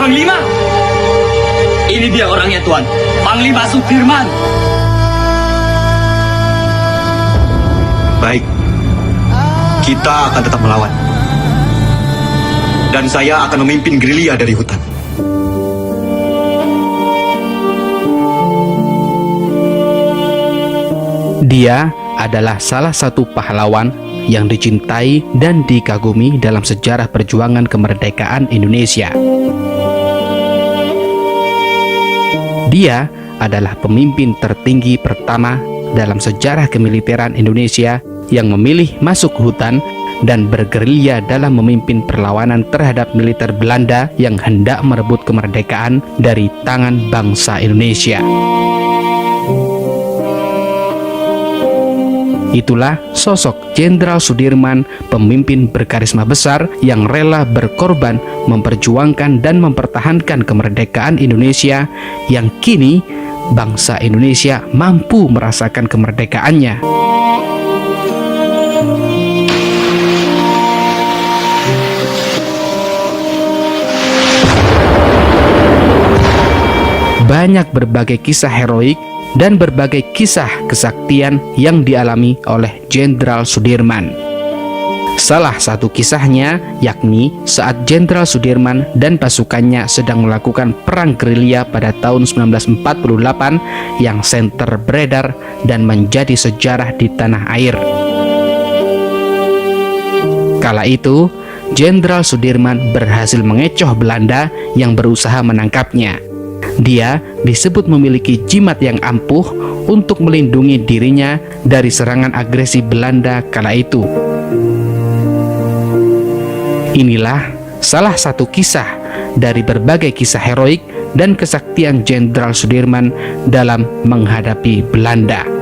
Panglima! Ini dia orangnya, Tuan. Panglima Sudirman. Baik, kita akan tetap melawan. Dan saya akan memimpin gerilya dari hutan. Dia adalah salah satu pahlawan yang dicintai dan dikagumi dalam sejarah perjuangan kemerdekaan Indonesia. Dia adalah pemimpin tertinggi pertama dalam sejarah kemiliteran Indonesia yang memilih masuk hutan dan bergerilya dalam memimpin perlawanan terhadap militer Belanda yang hendak merebut kemerdekaan dari tangan bangsa Indonesia. Itulah sosok Jenderal Sudirman, pemimpin berkarisma besar yang rela berkorban memperjuangkan dan mempertahankan kemerdekaan Indonesia yang kini bangsa Indonesia mampu merasakan kemerdekaannya. Banyak berbagai kisah heroik dan berbagai kisah kesaktian yang dialami oleh Jenderal Sudirman. Salah satu kisahnya yakni saat Jenderal Sudirman dan pasukannya sedang melakukan perang gerilya pada tahun 1948 yang senter beredar dan menjadi sejarah di tanah air. Kala itu, Jenderal Sudirman berhasil mengecoh Belanda yang berusaha menangkapnya. Dia disebut memiliki jimat yang ampuh untuk melindungi dirinya dari serangan agresi Belanda kala itu. Inilah salah satu kisah dari berbagai kisah heroik dan kesaktian Jenderal Sudirman dalam menghadapi Belanda.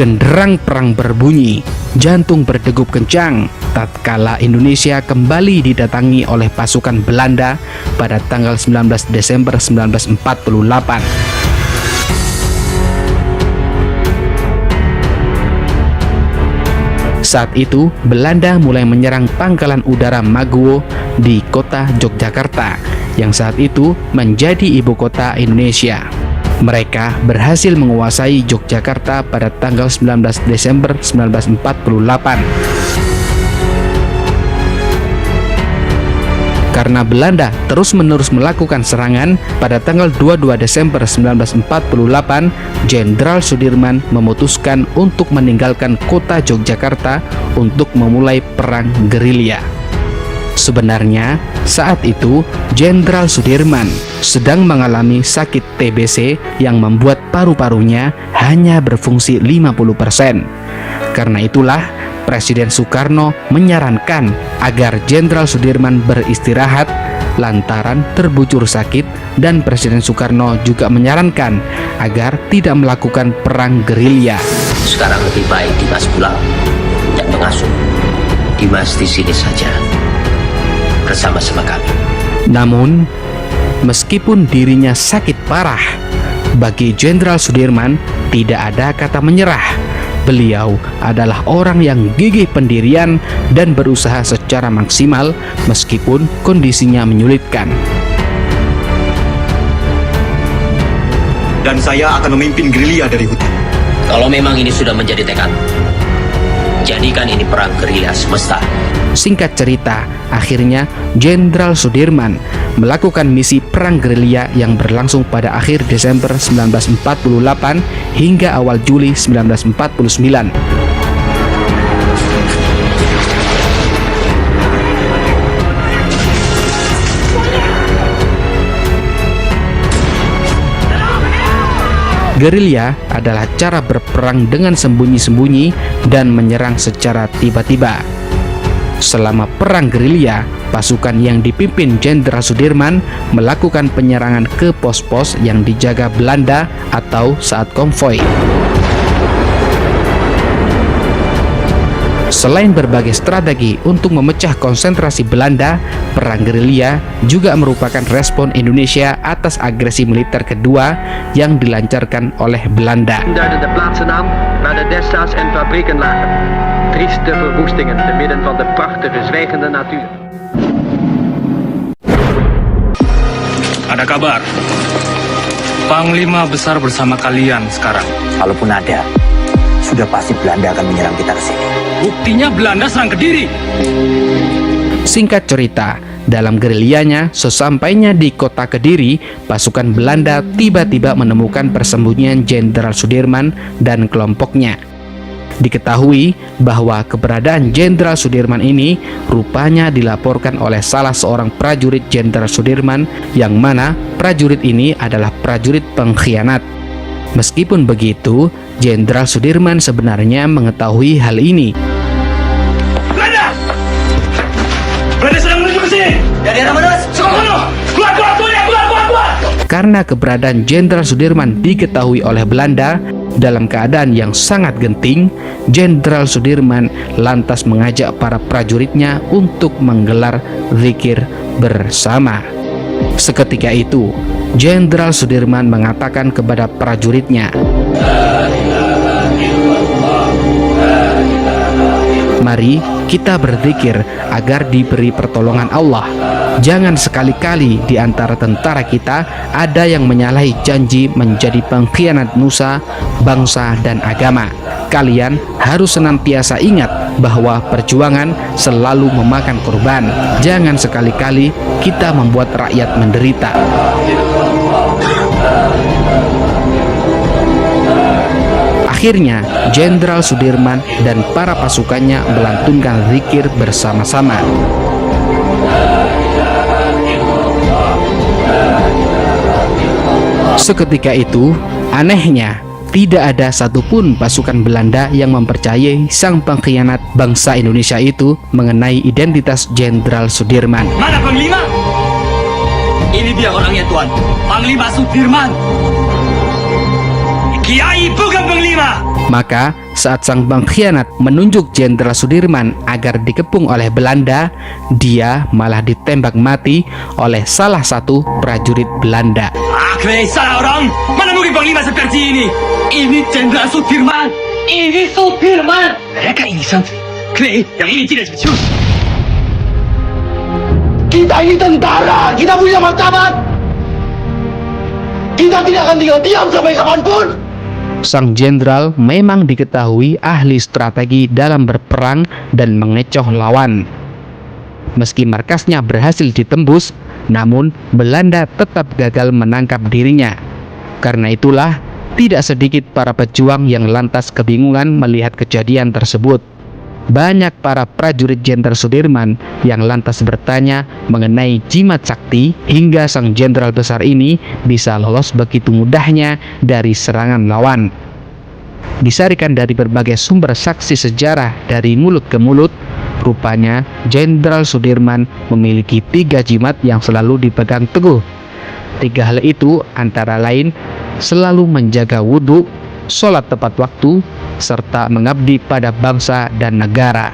Genderang perang berbunyi, jantung berdegup kencang tatkala Indonesia kembali didatangi oleh pasukan Belanda pada tanggal 19 Desember 1948. Saat itu, Belanda mulai menyerang pangkalan udara Maguwo di kota Yogyakarta, yang saat itu menjadi ibu kota Indonesia. Mereka berhasil menguasai Yogyakarta pada tanggal 19 Desember 1948. Karena Belanda terus-menerus melakukan serangan, pada tanggal 22 Desember 1948, Jenderal Sudirman memutuskan untuk meninggalkan kota Yogyakarta untuk memulai perang gerilya. Sebenarnya, saat itu Jenderal Sudirman sedang mengalami sakit TBC yang membuat paru-parunya hanya berfungsi 50%. Karena itulah, Presiden Soekarno menyarankan agar Jenderal Sudirman beristirahat lantaran terbujur sakit, dan Presiden Soekarno juga menyarankan agar tidak melakukan perang gerilya. Sekarang lebih baik Dimas pulang dan mengasuh. Dimas di sini saja bersama-sama kami. Namun, meskipun dirinya sakit parah, bagi Jenderal Sudirman tidak ada kata menyerah. Beliau adalah orang yang gigih pendirian dan berusaha secara maksimal meskipun kondisinya menyulitkan. Dan saya akan memimpin gerilya dari hutan. Kalau memang ini sudah menjadi tekad, jadikan ini perang gerilya semesta. Singkat cerita, akhirnya Jenderal Sudirman melakukan misi perang gerilya yang berlangsung pada akhir Desember 1948 hingga awal Juli 1949. Gerilya adalah cara berperang dengan sembunyi-sembunyi dan menyerang secara tiba-tiba. Selama perang gerilya, pasukan yang dipimpin Jenderal Sudirman melakukan penyerangan ke pos-pos yang dijaga Belanda atau saat konvoi. Selain berbagai strategi untuk memecah konsentrasi Belanda, perang gerilya juga merupakan respon Indonesia atas agresi militer kedua yang dilancarkan oleh Belanda. Duiden de plaatsen aan waar de destijds en fabrieken lagen. Trieste verwoestingen te midden van de prachtige zwijgende natuur. Ada kabar. Panglima besar bersama kalian sekarang. Kalaupun ada, sudah pasti Belanda akan menyerang kita ke sini. Buktinya Belanda serang Kediri. Singkat cerita, dalam gerilyanya, sesampainya di kota Kediri, pasukan Belanda tiba-tiba menemukan persembunyian Jenderal Sudirman dan kelompoknya. Diketahui bahwa keberadaan Jenderal Sudirman ini rupanya dilaporkan oleh salah seorang prajurit Jenderal Sudirman, yang mana prajurit ini adalah prajurit pengkhianat. Meskipun begitu, Jenderal Sudirman sebenarnya mengetahui hal ini. Belanda! Belanda sedang menuju ke sini. Dari arah mana, Mas? Sono! Keluar! Karena keberadaan Jenderal Sudirman diketahui oleh Belanda, dalam keadaan yang sangat genting, Jenderal Sudirman lantas mengajak para prajuritnya untuk menggelar zikir bersama. Seketika itu, Jenderal Sudirman mengatakan kepada prajuritnya, "Mari kita berzikir agar diberi pertolongan Allah. Jangan sekali-kali di antara tentara kita ada yang menyalahi janji menjadi pengkhianat nusa, bangsa, dan agama. Kalian harus senantiasa ingat bahwa perjuangan selalu memakan korban. Jangan sekali-kali kita membuat rakyat menderita." Akhirnya, Jenderal Sudirman dan para pasukannya melantunkan zikir bersama-sama. Seketika itu, anehnya, tidak ada satupun pasukan Belanda yang mempercayai sang pengkhianat bangsa Indonesia itu mengenai identitas Jenderal Sudirman. Mana Panglima? Ini dia orangnya, Tuan. Panglima Sudirman. Kiai bukan Panglima. Maka saat sang pengkhianat menunjuk Jenderal Sudirman agar dikepung oleh Belanda, dia malah ditembak mati oleh salah satu prajurit Belanda. Salah orang. Mana mungkin Panglima seperti ini? Ini Jenderal Sudirman. Ini Sudirman. Mereka ini santri. Clay, yang ini tidak becus. Kita ini tentara, kita punya martabat. Kita tidak akan tinggal diam sampai kapanpun. Sang jenderal memang diketahui ahli strategi dalam berperang dan mengecoh lawan. Meski markasnya berhasil ditembus, namun Belanda tetap gagal menangkap dirinya. Karena itulah, tidak sedikit para pejuang yang lantas kebingungan melihat kejadian tersebut. Banyak para prajurit Jenderal Sudirman yang lantas bertanya mengenai jimat sakti hingga sang jenderal besar ini bisa lolos begitu mudahnya dari serangan lawan. Disarikan dari berbagai sumber saksi sejarah dari mulut ke mulut, rupanya Jenderal Sudirman memiliki 3 jimat yang selalu dipegang teguh. 3 hal itu antara lain selalu menjaga wudhu, sholat tepat waktu, serta mengabdi pada bangsa dan negara.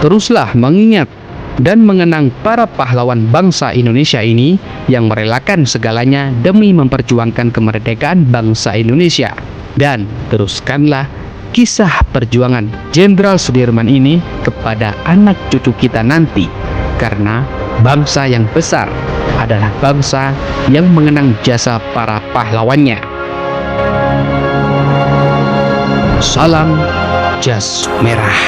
Teruslah mengingat dan mengenang para pahlawan bangsa Indonesia ini yang merelakan segalanya demi memperjuangkan kemerdekaan bangsa Indonesia. Dan teruskanlah kisah perjuangan Jenderal Sudirman ini kepada anak cucu kita nanti, karena bangsa yang besar adalah bangsa yang mengenang jasa para pahlawannya. Salam Jas Merah.